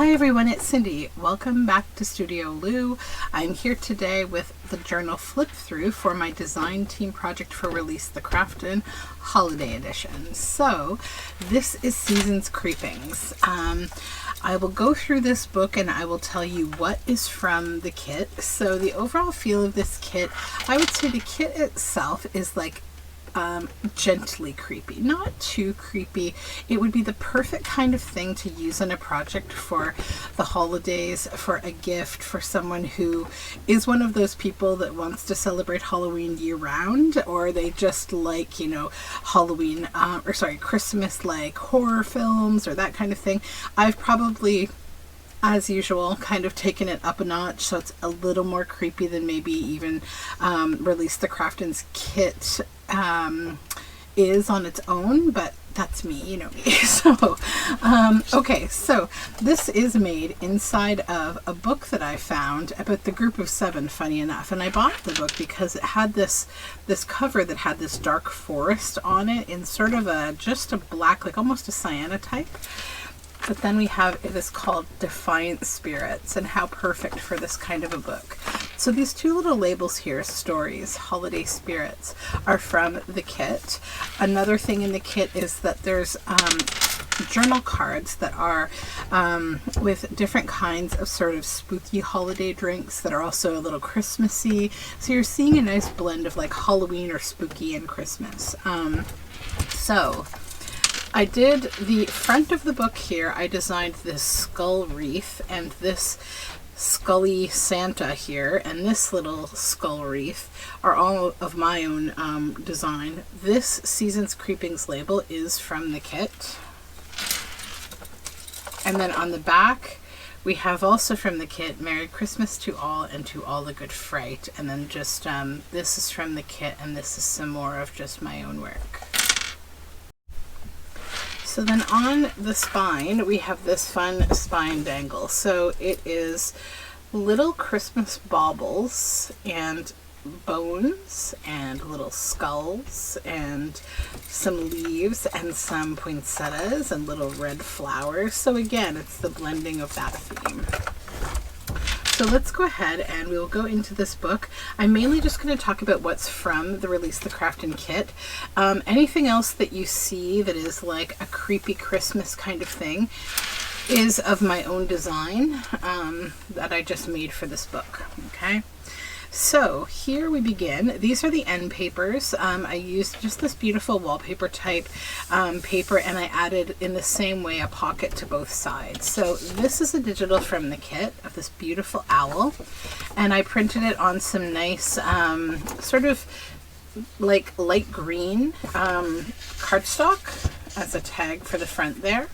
Hi everyone, it's Cindy. Welcome back to Studioloo. I'm here today with the journal flip through for my design team project for Release the Craftin Holiday Edition. So this is Season's Creepings. I will go through this book and I will tell you what is from the kit. So the overall feel of this kit, I would say the kit itself is like gently creepy, not too creepy. It would be the perfect kind of thing to use on a project for the holidays, for a gift, for someone who is one of those people that wants to celebrate Halloween year round, or they just like, you know, Halloween, Christmas like horror films or that kind of thing. I've probably, as usual, kind of taken it up a notch, so it's a little more creepy than maybe even Release the Craftin's kit is on its own, but that's me, you know me. So, okay, so this is made inside of a book that I found about the Group of Seven, funny enough, and I bought the book because it had this cover that had this dark forest on it in sort of just a black, like almost a sienna type. But then we have, it is called Defiant Spirits, and how perfect for this kind of a book. So these two little labels here, Stories, Holiday Spirits, are from the kit. Another thing in the kit is that there's journal cards that are with different kinds of sort of spooky holiday drinks that are also a little Christmassy. So you're seeing a nice blend of like Halloween or spooky and Christmas. So I did the front of the book here. I designed this skull wreath and this scully Santa here, and this little skull wreath are all of my own design. This Season's Creepings label is from the kit. And then on the back, we have also from the kit, Merry Christmas to all and to all the good fright. And then just, this is from the kit, and this is some more of just my own work. So then on the spine, we have this fun spine dangle. So it is little Christmas baubles and bones and little skulls and some leaves and some poinsettias and little red flowers. So again, it's the blending of that theme. So let's go ahead and we'll go into this book. I'm mainly just going to talk about what's from the Release the Craftin kit. Anything else that you see that is like a creepy Christmas kind of thing is of my own design that I just made for this book. Okay. So here we begin. These are the end papers. I used just this beautiful wallpaper type paper, and I added in the same way a pocket to both sides. So this is a digital from the kit of this beautiful owl, and I printed it on some nice sort of like light green cardstock as a tag for the front there.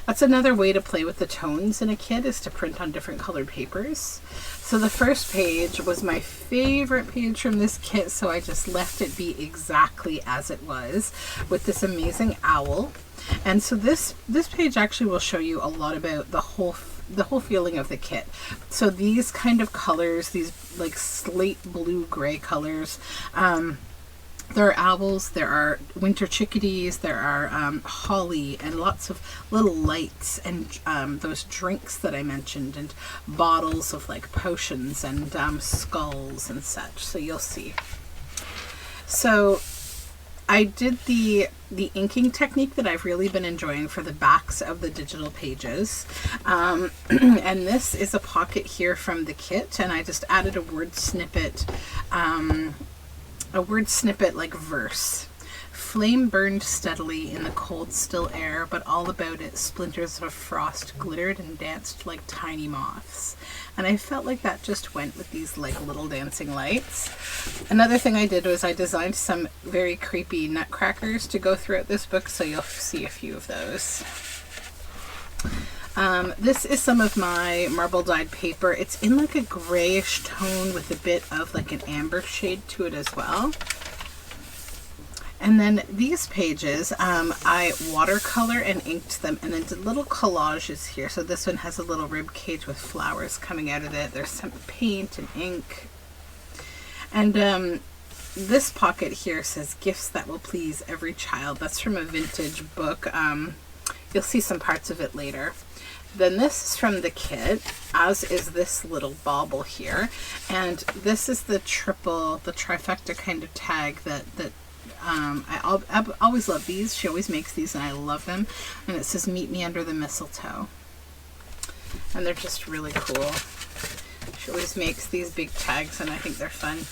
That's another way to play with the tones in a kit, is to print on different colored papers. So the first page was my favorite page from this kit, so I just left it be exactly as it was with this amazing owl. And so this page actually will show you a lot about the whole feeling of the kit. So these kind of colors, these like slate blue gray colors, there are owls, there are winter chickadees, there are holly, and lots of little lights, and those drinks that I mentioned, and bottles of like potions and skulls and such. So you'll see. So I did the inking technique that I've really been enjoying for the backs of the digital pages. And this is a pocket here from the kit, and I just added a word snippet like verse. Flame burned steadily in the cold still air, but all about it splinters of frost glittered and danced like tiny moths. And I felt like that just went with these like little dancing lights. Another thing I did was I designed some very creepy nutcrackers to go throughout this book, so you'll see a few of those. This is some of my marble dyed paper. It's in like a grayish tone with a bit of like an amber shade to it as well. And then these pages, I watercolor and inked them and then did little collages here. So this one has a little rib cage with flowers coming out of it. There's some paint and ink. And this pocket here says gifts that will please every child. That's from a vintage book. You'll see some parts of it later. Then this is from the kit, as is this little bauble here. And this is the trifecta kind of tag that I always love these. She always makes these and I love them. And it says, "Meet me under the mistletoe." And they're just really cool. She always makes these big tags and I think they're fun.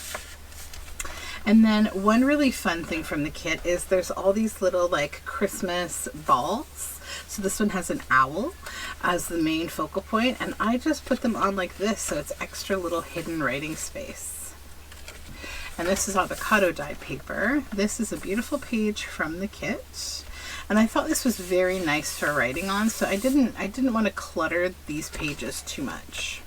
And then one really fun thing from the kit is there's all these little like Christmas balls. So this one has an owl as the main focal point, and I just put them on like this so it's extra little hidden writing space. And this is avocado dyed paper. This is a beautiful page from the kit. And I thought this was very nice for writing on, so I didn't want to clutter these pages too much.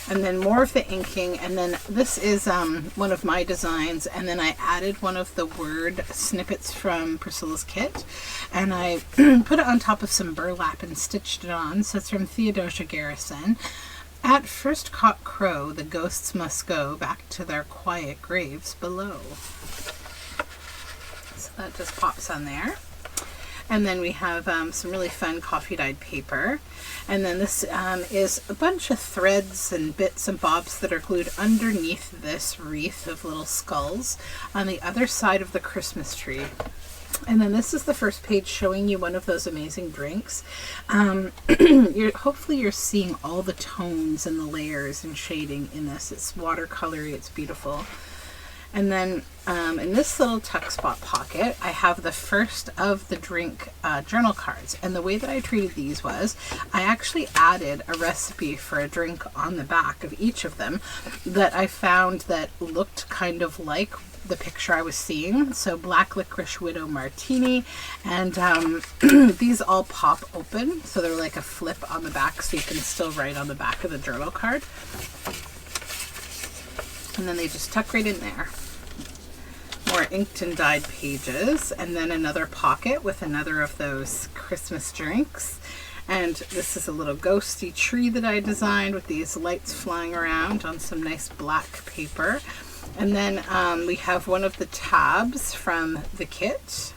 And then more of the inking, and then this is one of my designs, and then I added one of the word snippets from Priscilla's kit, and I put it on top of some burlap and stitched it on. So it's from Theodosia Garrison. "At first cock crow, the ghosts must go back to their quiet graves below." So that just pops on there. And then we have some really fun coffee dyed paper. And then this is a bunch of threads and bits and bobs that are glued underneath this wreath of little skulls on the other side of the Christmas tree. And then this is the first page showing you one of those amazing drinks. Hopefully you're seeing all the tones and the layers and shading in this. It's watercolory, it's beautiful. And then in this little tuck spot pocket, I have the first of the drink journal cards. And the way that I treated these was I actually added a recipe for a drink on the back of each of them that I found that looked kind of like the picture I was seeing. So Black Licorice Widow Martini, and these all pop open. So they're like a flip on the back, so you can still write on the back of the journal card. And then they just tuck right in there. More inked and dyed pages, and then another pocket with another of those Christmas drinks. And this is a little ghosty tree that I designed with these lights flying around on some nice black paper. And then we have one of the tabs from the kit.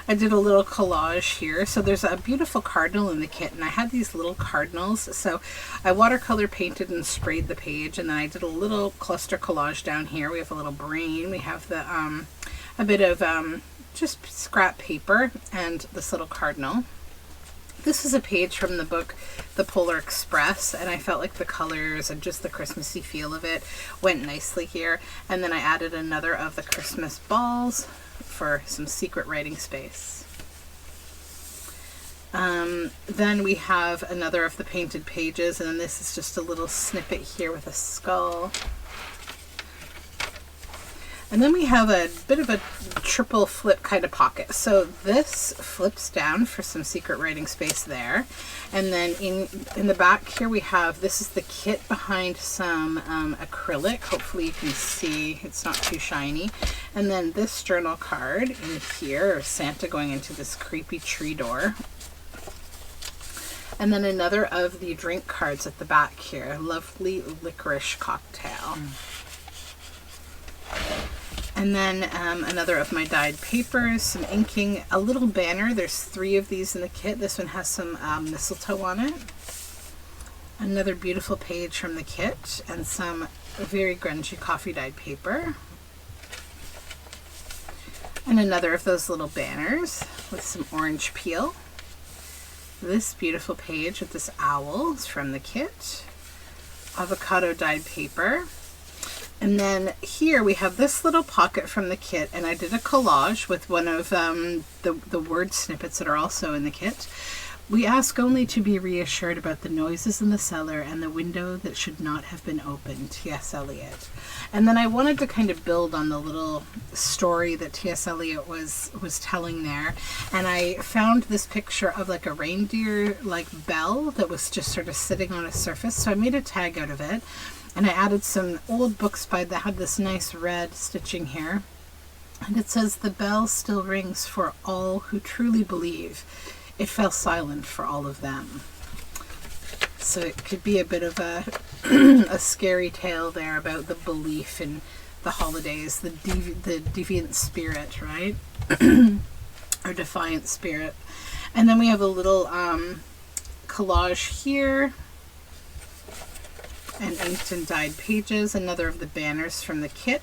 I did a little collage here. So there's a beautiful cardinal in the kit, and I had these little cardinals. So I watercolor painted and sprayed the page, and then I did a little cluster collage down here. We have a little brain. We have the a bit of just scrap paper and this little cardinal. This is a page from the book The Polar Express, and I felt like the colors and just the Christmassy feel of it went nicely here. And then I added another of the Christmas balls for some secret writing space. Then we have another of the painted pages, and then this is just a little snippet here with a skull. And then we have a bit of a triple flip kind of pocket. So this flips down for some secret writing space there. And then in the back here we have, this is the kit behind some acrylic. Hopefully you can see it's not too shiny. And then this journal card in here, Santa going into this creepy tree door. And then another of the drink cards at the back here, Lovely Licorice Cocktail. And then another of my dyed papers, some inking, a little banner. There's 3 of these in the kit. This one has some mistletoe on it. Another beautiful page from the kit, and some very grungy coffee dyed paper. And another of those little banners with some orange peel. This beautiful page with this owl is from the kit. Avocado dyed paper. And then here we have this little pocket from the kit, and I did a collage with one of the word snippets that are also in the kit. We ask only to be reassured about the noises in the cellar and the window that should not have been opened. T.S. Eliot. And then I wanted to kind of build on the little story that T.S. Eliot was telling there. And I found this picture of like a reindeer like bell that was just sort of sitting on a surface. So I made a tag out of it. And I added some old books that had this nice red stitching here. And it says, "The bell still rings for all who truly believe. It fell silent for all of them." So it could be a bit of a a scary tale there about the belief in the holidays, the deviant spirit, right? Or defiant spirit. And then we have a little collage here, and inked and dyed pages, another of the banners from the kit.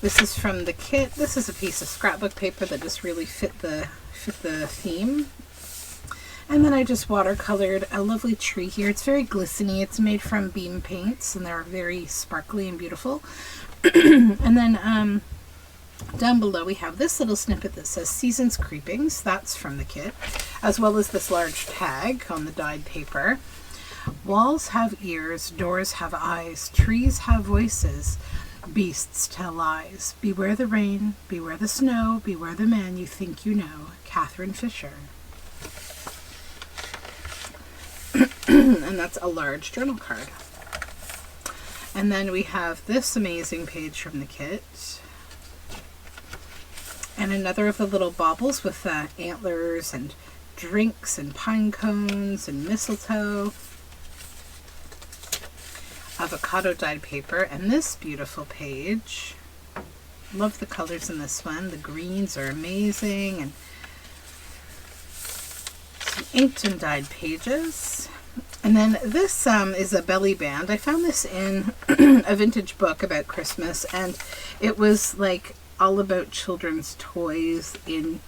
This is from the kit. This is a piece of scrapbook paper that just really fit the theme. And then I just watercolored a lovely tree here. It's very glistening. It's made from beam paints, and they're very sparkly and beautiful. And then down below we have this little snippet that says Seasons Creepings. That's from the kit, as well as this large tag on the dyed paper. Walls have ears, doors have eyes, trees have voices, beasts tell lies. Beware the rain, beware the snow, beware the man you think you know. Catherine Fisher. And that's a large journal card. And then we have this amazing page from the kit. And another of the little baubles with antlers and drinks and pine cones and mistletoe. Avocado dyed paper, and this beautiful page. Love the colors in this one. The greens are amazing, and some inked and dyed pages. And then this is a belly band. I found this in a vintage book about Christmas, and it was like all about children's toys in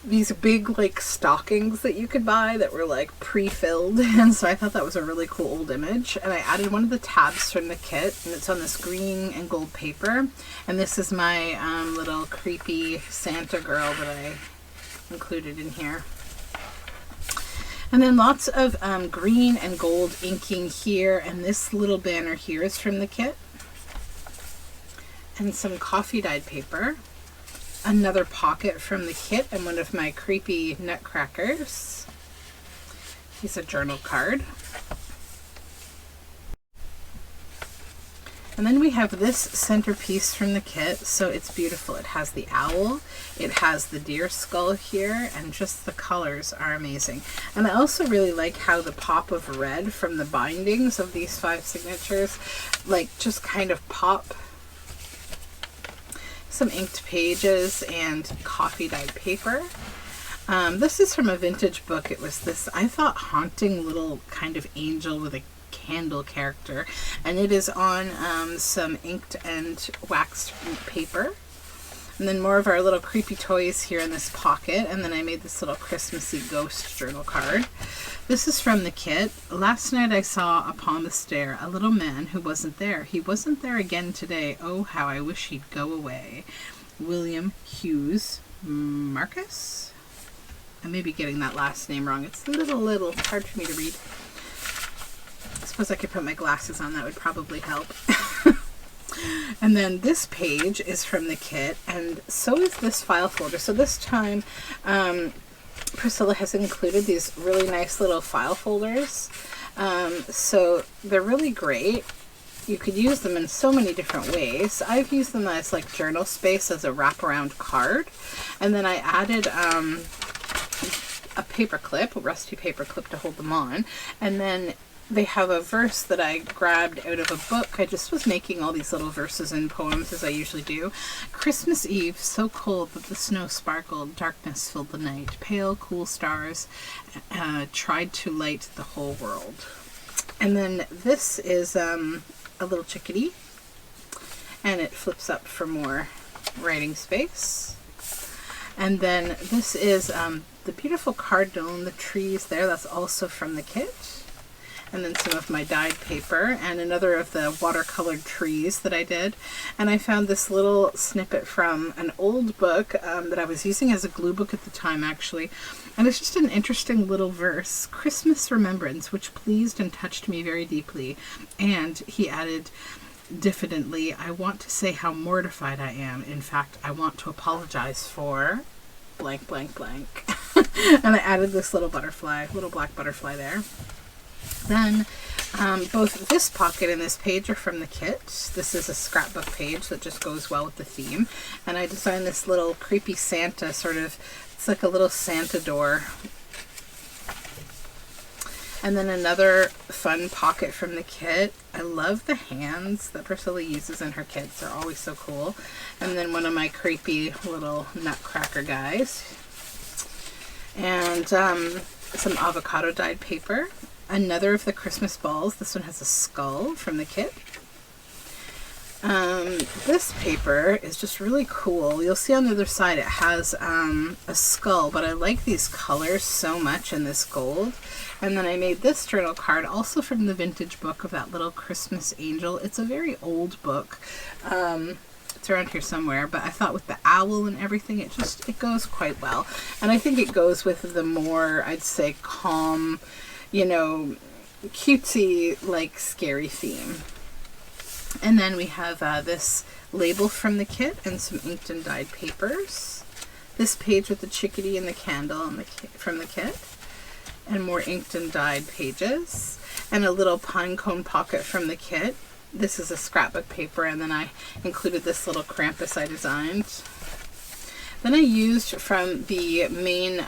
these big like stockings that you could buy that were like pre-filled. And so I thought that was a really cool old image, and I added one of the tabs from the kit, and it's on this green and gold paper. And this is my little creepy Santa girl that I included in here. And then lots of green and gold inking here, and this little banner here is from the kit. And some coffee dyed paper. Another pocket from the kit, and one of my creepy nutcrackers. He's a journal card. And then we have this centerpiece from the kit. So it's beautiful. It has the owl, it has the deer skull here, and just the colors are amazing. And I also really like how the pop of red from the bindings of these 5 signatures like just kind of pop. Some inked pages and coffee dyed paper. This is from a vintage book. It was this, I thought, haunting little kind of angel with a candle character, and it is on some inked and waxed paper. And then more of our little creepy toys here in this pocket, and then I made this little Christmassy ghost journal card. This is from the kit. Last night I saw upon the stair a little man who wasn't there. He wasn't there again today. Oh, how I wish he'd go away. William Hughes Marcus? I may be getting that last name wrong. It's a little hard for me to read. I suppose I could put my glasses on. That would probably help. And then this page is from the kit, and so is this file folder. So this time Priscilla has included these really nice little file folders. So they're really great. You could use them in so many different ways. I've used them as like journal space, as a wraparound card. And then I added a paper clip, a rusty paper clip to hold them on. And then they have a verse that I grabbed out of a book. I just was making all these little verses and poems as I usually do. Christmas Eve, so cold that the snow sparkled, darkness filled the night. Pale, cool stars tried to light the whole world. And then this is a little chickadee, and it flips up for more writing space. And then this is the beautiful cardinal and the trees there. That's also from the kit. And then some of my dyed paper, and another of the watercolored trees that I did. And I found this little snippet from an old book that I was using as a glue book at the time, actually. And it's just an interesting little verse. Christmas remembrance, which pleased and touched me very deeply. And he added diffidently, I want to say how mortified I am. In fact, I want to apologize for blank, blank, blank. And I added this little butterfly, little black butterfly there. Then both this pocket and this page are from the kit. This is a scrapbook page that just goes well with the theme. And I designed this little creepy Santa sort of, it's like a little Santa door. And then another fun pocket from the kit. I love the hands that Priscilla uses in her kits. They're always so cool. And then one of my creepy little nutcracker guys. And some avocado dyed paper, another of the Christmas balls. This one has a skull from the kit. This paper is just really cool. You'll see on the other side it has a skull, but I like these colors so much in this gold. And then I made this journal card also from the vintage book of that little Christmas angel. It's a very old book. It's around here somewhere, but I thought with the owl and everything, it goes quite well. And I think it goes with the more, I'd say, calm, you know, cutesy, like scary theme. And then we have this label from the kit and some inked and dyed papers. This page with the chickadee and the candle from the kit. And more inked and dyed pages. And a little pine cone pocket from the kit. This is a scrapbook paper, and then I included this little Krampus I designed. Then I used from the main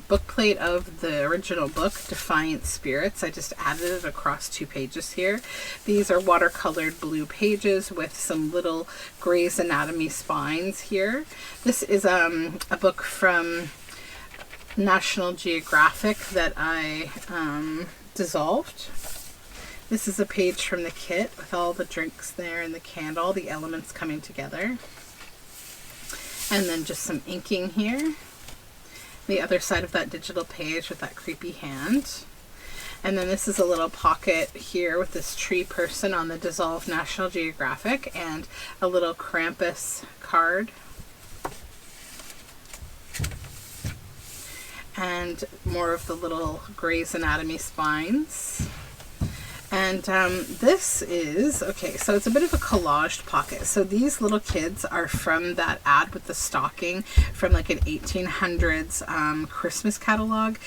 book plate of the original book, Defiant Spirits. I just added it across 2 pages here. These are watercolored blue pages with some little Grey's Anatomy spines here. This is a book from National Geographic that I dissolved. This is a page from the kit with all the drinks there and the candle, the elements coming together. And then just some inking here. The other side of that digital page with that creepy hand. And then this is a little pocket here with this tree person on the dissolved National Geographic and a little Krampus card. And more of the little Grey's Anatomy spines. And this is, okay, so it's a bit of a collaged pocket. So these little kids are from that ad with the stocking from like an 1800s Christmas catalog.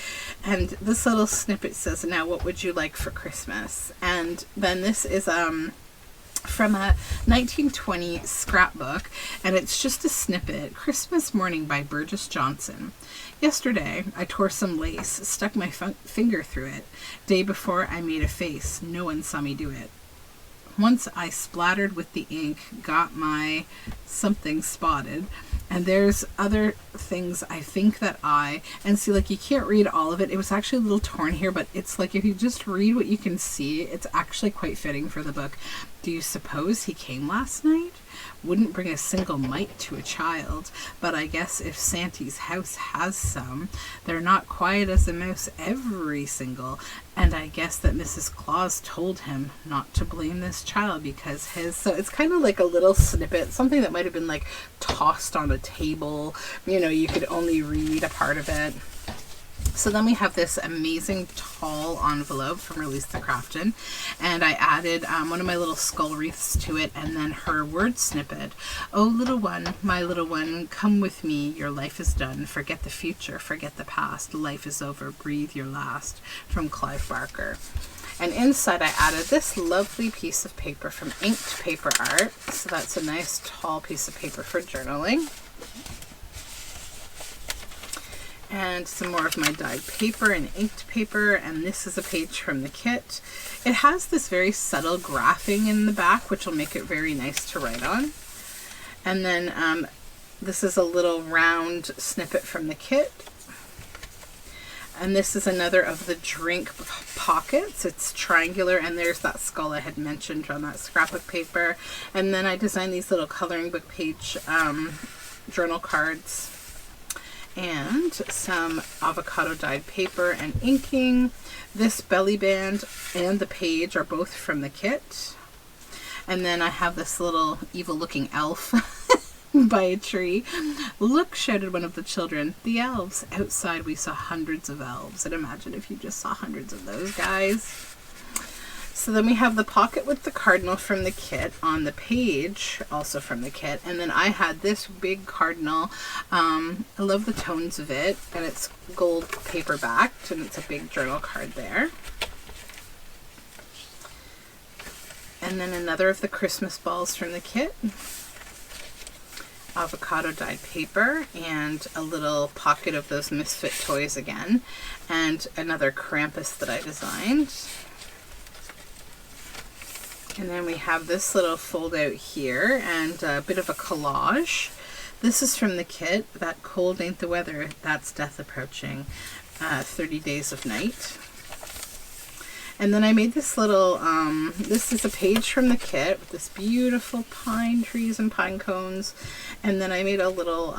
And this little snippet says, "Now what would you like for Christmas?" And then this is from a 1920 scrapbook, and it's just a snippet. "Christmas Morning" by Burgess Johnson. "Yesterday I tore some lace, stuck my finger through it. Day before I made a face, no one saw me do it. Once I splattered with the ink, got my something spotted. And there's other things I think that and see, like, you can't read all of it. It was actually a little torn here, but it's like if you just read what you can see, it's actually quite fitting for the book. Do you suppose he came last night? Wouldn't bring a single mite to a child, but I guess if Santy's house has some, they're not quiet as a mouse every single, and I guess that Mrs. Claus told him not to blame this child because his..." So it's kind of like a little snippet, something that might have been like tossed on a table, you know, you could only read a part of it. So then we have this amazing tall envelope from Release the Craftin, and I added one of my little skull wreaths to it, and then her word snippet. "Oh, little one, my little one, come with me, your life is done. Forget the future, forget the past. Life is over, breathe your last," from Clive Barker. And inside I added this lovely piece of paper from Inked Paper Art. So that's a nice tall piece of paper for journaling. And some more of my dyed paper and inked paper, and this is a page from the kit. It has this very subtle graphing in the back, which will make it very nice to write on. And then this is a little round snippet from the kit. And this is another of the drink pockets. It's triangular, and there's that skull I had mentioned on that scrapbook paper. And then I designed these little coloring book page journal cards. And some avocado dyed paper and inking. This belly band and the page are both from the kit. And then I have this little evil looking elf by a tree. "Look," shouted one of the children, "the elves. Outside we saw hundreds of elves." And imagine if you just saw hundreds of those guys. So then we have the pocket with the cardinal from the kit on the page, also from the kit. And then I had this big cardinal. I love the tones of it, and it's gold paper backed, and it's a big journal card there. And then another of the Christmas balls from the kit. Avocado dyed paper, and a little pocket of those Misfit toys again, and another Krampus that I designed. And then we have this little fold out here and a bit of a collage. This is from the kit, "That cold ain't the weather, that's death approaching." 30 Days of Night. And then I made this little, this is a page from the kit with this beautiful pine trees and pine cones. And then I made a little,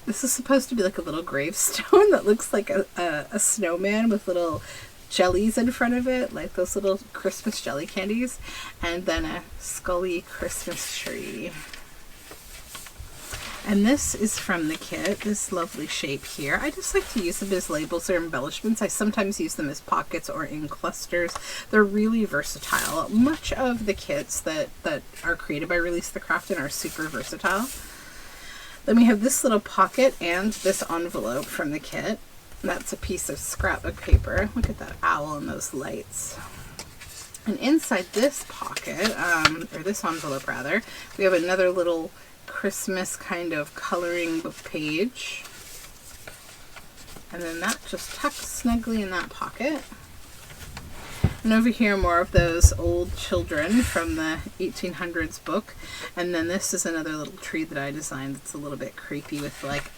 this is supposed to be like a little gravestone that looks like a snowman with little jellies in front of it, like those little Christmas jelly candies. And then a scully Christmas tree. And this is from the kit, this lovely shape here. I just like to use them as labels or embellishments. I sometimes use them as pockets or in clusters. They're really versatile. Much of the kits that are created by Release the Craftin are super versatile. Then we have this little pocket and this envelope from the kit. That's a piece of scrapbook paper. Look at that owl and those lights. And inside this pocket, or this envelope rather, we have another little Christmas kind of coloring book page, and then that just tucks snugly in that pocket. And over here more of those old children from the 1800s book, and then this is another little tree that I designed that's a little bit creepy with like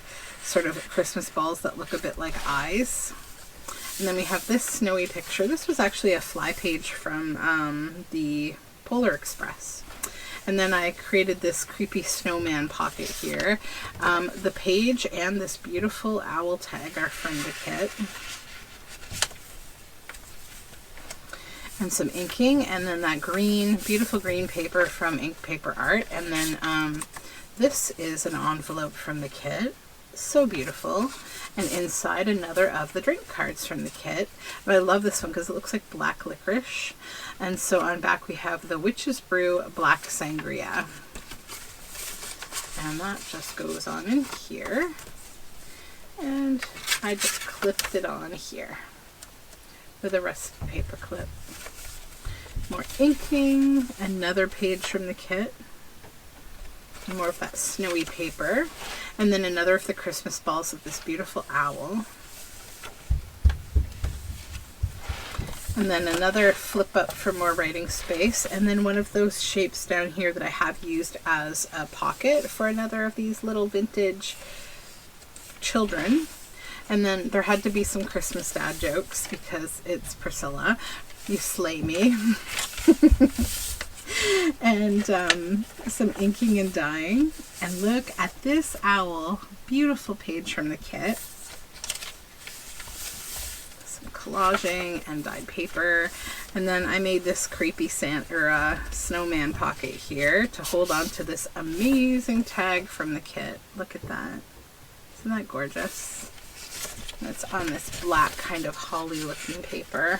sort of Christmas balls that look a bit like eyes. And then we have this snowy picture. This was actually a fly page from the Polar Express. And then I created this creepy snowman pocket here. The page and this beautiful owl tag are from the kit. And some inking, and then that green, beautiful green paper from Ink Paper Art. And then this is an envelope from the kit. So beautiful. And inside another of the drink cards from the kit. But I love this one because it looks like black licorice. And so on back we have the Witch's Brew Black Sangria. And that just goes on in here. And I just clipped it on here with a rusty paper clip. More inking, another page from the kit. More of that snowy paper. And then another of the Christmas balls of this beautiful owl. And then another flip up for more writing space. And then one of those shapes down here that I have used as a pocket for another of these little vintage children. And then there had to be some Christmas dad jokes because it's Priscilla. You slay me. And some inking and dyeing. And look at this owl. Beautiful page from the kit. Some collaging and dyed paper. And then I made this creepy snowman pocket here to hold on to this amazing tag from the kit. Look at that. Isn't that gorgeous? And it's on this black kind of holly looking paper.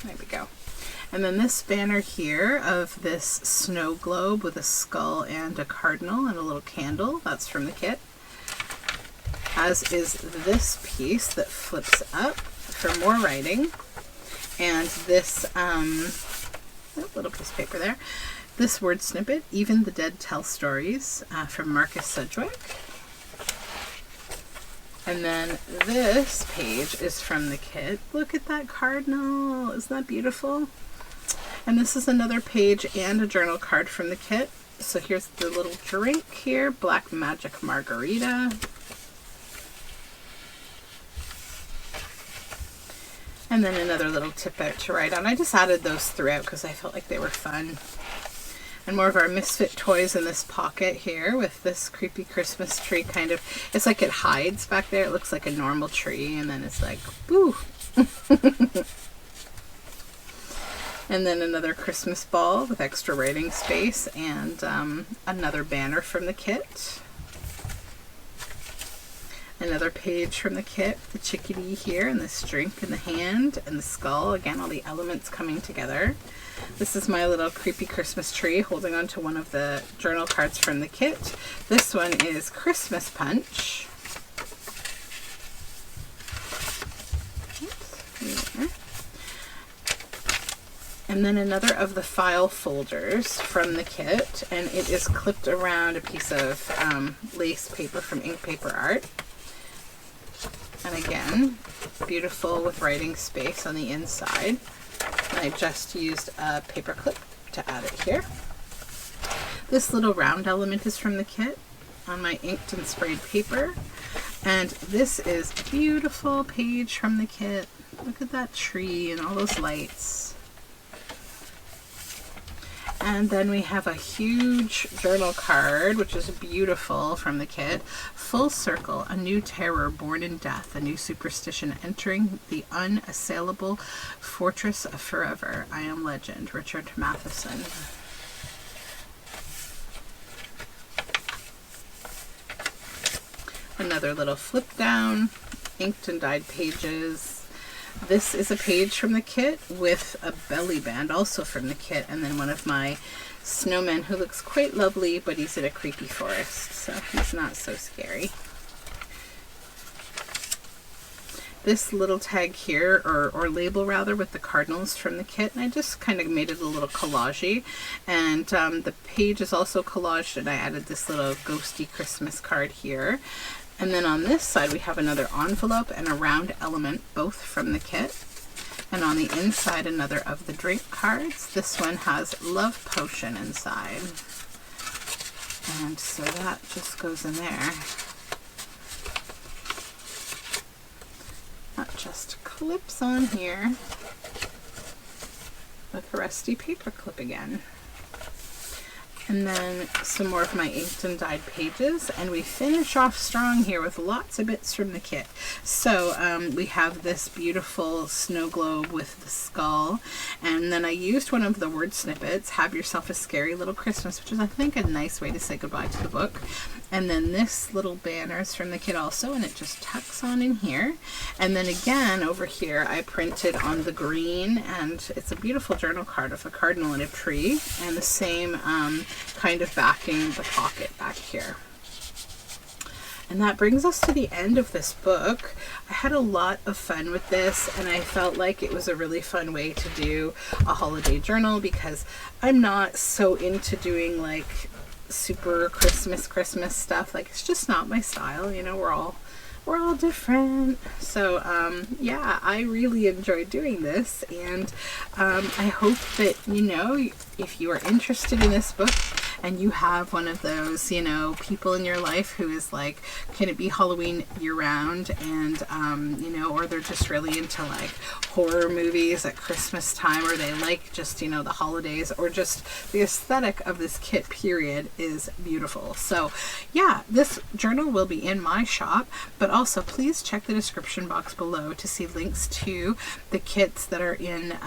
There we go. And then this banner here of this snow globe with a skull and a cardinal and a little candle. That's from the kit. As is this piece that flips up for more writing. And this little piece of paper there. This word snippet, Even the Dead Tell Stories, from Marcus Sedgwick. And then this page is from the kit. Look at that cardinal. Isn't that beautiful? And this is another page and a journal card from the kit. So here's the little drink here, Black Magic Margarita. And then another little tip out to write on. I just added those throughout because I felt like they were fun. And more of our misfit toys in this pocket here with this creepy Christmas tree kind of, it's like it hides back there. It looks like a normal tree and then it's like, boo. And then another Christmas ball with extra writing space and another banner from the kit. Another page from the kit, the chickadee here, and this drink in the hand, and the skull. Again, all the elements coming together. This is my little creepy Christmas tree holding on to one of the journal cards from the kit. This one is Christmas Punch. And then another of the file folders from the kit, and it is clipped around a piece of lace paper from Ink Paper Art. And again, beautiful with writing space on the inside. And I just used a paper clip to add it here. This little round element is from the kit on my inked and sprayed paper. And this is a beautiful page from the kit. Look at that tree and all those lights. And then we have a huge journal card, which is beautiful, from the kit. Full circle, a new terror born in death, a new superstition entering the unassailable fortress of forever. I am legend. Richard Matheson. Another little flip down, inked and dyed pages. This is a page from the kit with a belly band, also from the kit, and then one of my snowmen who looks quite lovely, but he's in a creepy forest, so he's not so scary. This little tag here, or label rather, with the cardinals from the kit, and I just kind of made it a little collage-y, and the page is also collaged, and I added this little ghosty Christmas card here. And then on this side we have another envelope and a round element, both from the kit. And on the inside, another of the drink cards. This one has Love Potion inside. And so that just goes in there. That just clips on here with a rusty paper clip again. And then some more of my inked and dyed pages, and we finish off strong here with lots of bits from the kit. So we have this beautiful snow globe with the skull, and then I used one of the word snippets, Have Yourself a Scary Little Christmas, which is, I think, a nice way to say goodbye to the book. And then this little banner is from the kit also, and it just tucks on in here. And then again over here I printed on the green, and it's a beautiful journal card of a cardinal and a tree, and the same kind of backing the pocket back here. And that brings us to the end of this book. I had a lot of fun with this, and I felt like it was a really fun way to do a holiday journal, because I'm not so into doing like super Christmas stuff. Like, it's just not my style, you know. We're all different. So yeah, I really enjoyed doing this, and I hope that, you know, if you are interested in this book and you have one of those, you know, people in your life who is like, can it be Halloween year round, and you know, or they're just really into like horror movies at Christmas time, or they like just, you know, the holidays, or just the aesthetic of this kit period is beautiful. So yeah, this journal will be in my shop, but also please check the description box below to see links to the kits that are in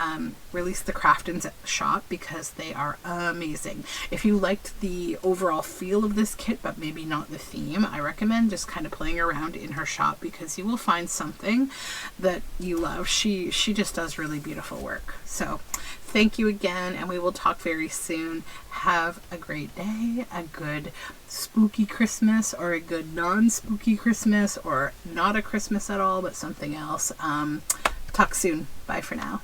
Release the Craftin's shop, because they are amazing. If you liked the overall feel of this kit but maybe not the theme, I recommend just kind of playing around in her shop, because you will find something that you love. She just does really beautiful work. So thank you again, and we will talk very soon. Have a great day, a good spooky Christmas, or a good non-spooky Christmas, or not a Christmas at all but something else. Talk soon. Bye for now.